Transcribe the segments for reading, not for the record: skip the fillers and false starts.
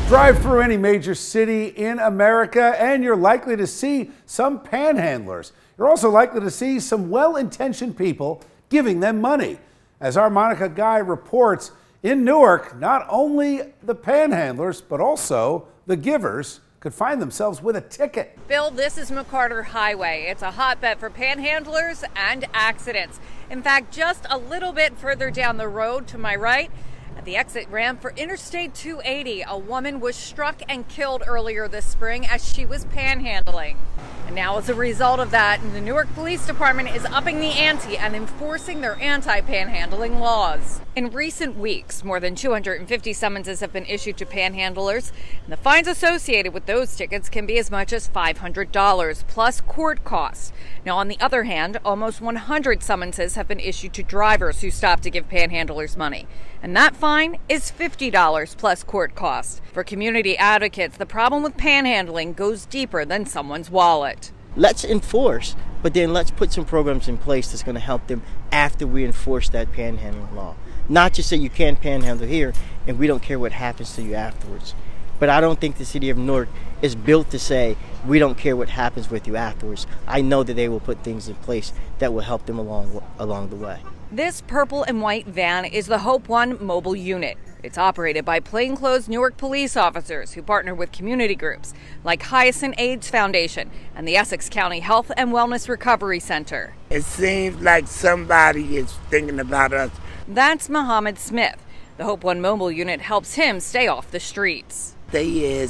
Drive through any major city in America and you're likely to see some panhandlers. You're also likely to see some well-intentioned people giving them money. As our Monica Guy reports, in Newark, not only the panhandlers, but also the givers could find themselves with a ticket. Bill, this is McCarter Highway. It's a hotbed for panhandlers and accidents. In fact, just a little bit further down the road to my right, at the exit ramp for Interstate 280, a woman was struck and killed earlier this spring as she was panhandling. And now as a result of that, the Newark Police Department is upping the ante and enforcing their anti-panhandling laws. In recent weeks, more than 250 summonses have been issued to panhandlers, and the fines associated with those tickets can be as much as $500 plus court costs. Now, on the other hand, almost 100 summonses have been issued to drivers who stop to give panhandlers money, and that fine is $50 plus court costs. For community advocates, the problem with panhandling goes deeper than someone's wallet. Let's enforce, but then let's put some programs in place that's going to help them after we enforce that panhandling law. Not just say you can't panhandle here and we don't care what happens to you afterwards. But I don't think the city of Newark is built to say we don't care what happens with you afterwards. I know that they will put things in place that will help them along the way. This purple and white van is the Hope One mobile unit. It's operated by plainclothes Newark police officers who partner with community groups like Hyacinth AIDS Foundation and the Essex County Health and Wellness Recovery Center. It seems like somebody is thinking about us. That's Muhammad Smith. The Hope One mobile unit helps him stay off the streets. They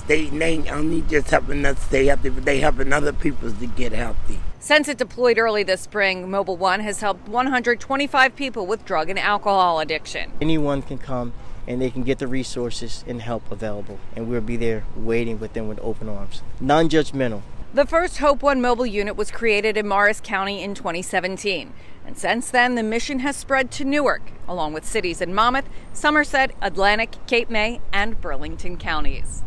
only just helping us stay healthy, but they helping other people to get healthy. Since it deployed early this spring, Mobile One has helped 125 people with drug and alcohol addiction. Anyone can come and they can get the resources and help available, and we'll be there waiting with them with open arms. Non-judgmental. The first Hope One mobile unit was created in Morris County in 2017. And since then, the mission has spread to Newark, along with cities in Monmouth, Somerset, Atlantic, Cape May, and Burlington counties.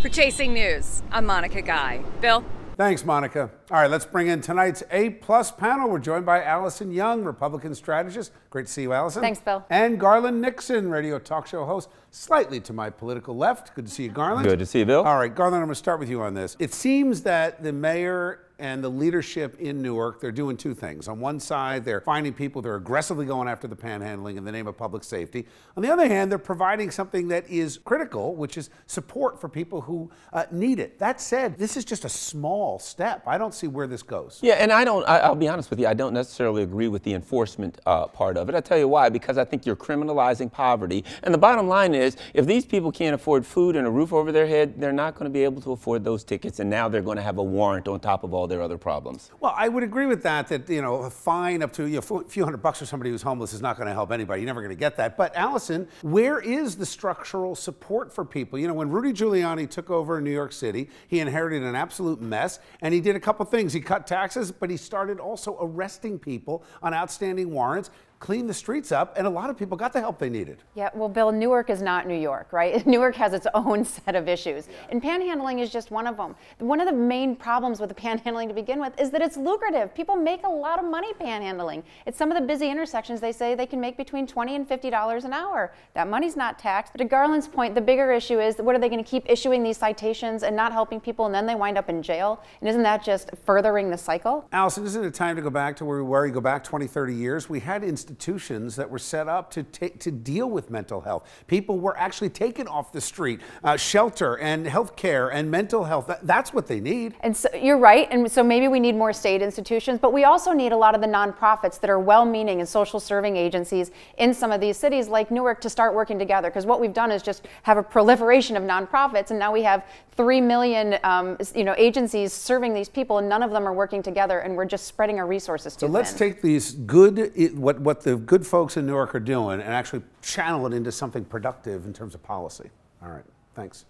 For Chasing News, I'm Monica Guy. Bill? Thanks, Monica. All right, let's bring in tonight's A-plus panel. We're joined by Allison Young, Republican strategist. Great to see you, Allison. Thanks, Bill. And Garland Nixon, radio talk show host, slightly to my political left. Good to see you, Garland. Good to see you, Bill. All right, Garland, I'm going to start with you on this. It seems that the mayor and the leadership in Newark, they're doing two things. On one side, they're finding people, they're aggressively going after the panhandling in the name of public safety. On the other hand, they're providing something that is critical, which is support for people who need it. That said, this is just a small step. I don't see where this goes. Yeah, and I'll be honest with you, I don't necessarily agree with the enforcement part of it. I'll tell you why, because I think you're criminalizing poverty. And the bottom line is, if these people can't afford food and a roof over their head, they're not going to be able to afford those tickets, and now they're going to have a warrant on top of all their other problems. Well, I would agree with that, a fine up to a few $100 for somebody who's homeless is not going to help anybody. You're never going to get that. But Allison, where is the structural support for people? You know, when Rudy Giuliani took over New York City, he inherited an absolute mess, and he did a couple things. He cut taxes, but he started also arresting people on outstanding warrants, cleaned the streets up, and a lot of people got the help they needed. Yeah, well, Bill, Newark is not New York, right? Newark has its own set of issues, and panhandling is just one of them. One of the main problems with the panhandling to begin with is that it's lucrative. People make a lot of money panhandling. It's some of the busy intersections, they say they can make between $20 and $50 an hour. That money's not taxed. But to Garland's point, the bigger issue is, what are they going to keep issuing these citations and not helping people, and then they wind up in jail? And isn't that just furthering the cycle? Allison, isn't it time to go back to where we were? You go back 20, 30 years. We had institutions that were set up to deal with mental health. People were actually taken off the street. Shelter and health care and mental health, that's what they need. And so, you're right, and so maybe we need more state institutions, but we also need a lot of the nonprofits that are well-meaning and social serving agencies in some of these cities like Newark to start working together, because what we've done is just have a proliferation of nonprofits, and now we have 3 million agencies serving these people, and none of them are working together, and we're just spreading our resources too thin. So let's take these what the good folks in Newark are doing and actually channel it into something productive in terms of policy. All right, thanks.